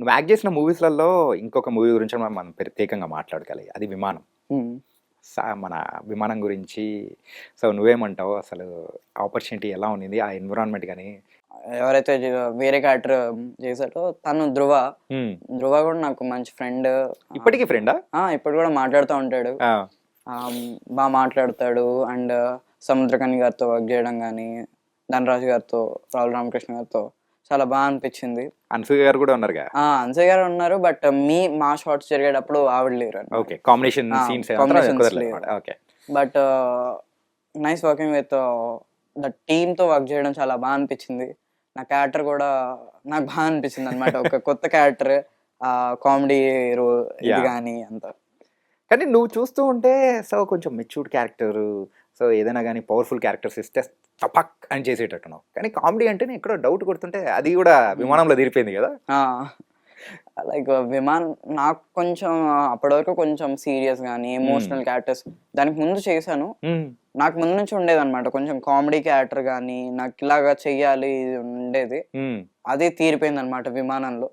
నువ్వు యాక్ట్ చేసిన మూవీస్‌లలో ఇంకొక మూవీ గురించి మనం ప్రత్యేకంగా మాట్లాడుకోవాలి. అది 'విమానం.' హ్మ్. మన విమానం గురించి సో నువ్వేమంటావు? అసలు ఆపర్చునిటీ ఎలా ఉండింది? ఆ ఎన్విరాన్మెంట్ గాని? ఎవరైతే వేరే క్యారెక్టర్ చేసాడో తను ధ్రువ. హ్మ్. ధ్రువ కూడా నాకు మంచి ఫ్రెండ్. ఇప్పటికి ఫ్రెండా? ఇప్పుడు కూడా మాట్లాడుతూ ఉంటాడు. ఆ! బాగా మాట్లాడతాడు. అండ్ సముద్రకని గారితో వర్క్ చేయడం కానీ, ధనరాజు గారితో, రాహుల్ రామకృష్ణ గారితో చాలా బాగా అనిపించింది. అనసూయ గారు కూడా ఉన్నారుగా? అన్సయ్ గారు ఉన్నారు. బట్ మా షార్ట్స్ జరిగేటప్పుడు ఆవిడ లేరు. ఓకే. కాంబినేషన్ సీన్స్ కుదరలేదన్నమాట. Okay. But nice working with the టీమ్‌తో వర్క్ చేయడం చాలా బాగా అనిపించింది. నా క్యారెక్టర్ కూడా నాకు బాగా అనిపించింది అనమాట. ఒక కొత్త క్యారెక్టర్, కామెడీ ఇది యాహ్! కానీ అంతా. కానీ నువ్వు చూస్తూ ఉంటే సో కొంచెం మెచ్యూర్డ్ క్యారెక్టరు. సో ఏదైనా గాని పవర్‌ఫుల్ క్యారెక్టర్స్ ఇస్తే చపక్ అని చేసేటట్టున్నావు. కానీ కామెడీ అంటేనే ఎక్కడో డౌట్ కొడుతుంటే అది కూడా విమానంలో తీరిపోయింది కదా? ఆ! లైక్ నాకు కొంచెం అప్పటి వరకు కొంచెం సీరియస్ గానీ, ఎమోషనల్ క్యారెక్టర్స్ దానికి ముందు చేశాను. హ్మ్. నాకు ముందు నుంచి ఉండేదనమాట. కొంచెం కామెడీ క్యారెక్టర్ గానీ, నాకు ఇలాగా చెయ్యాలి ఇది ఉండేది. హ్మ్. అదే తీరిపోయిందనమాట విమానంలో.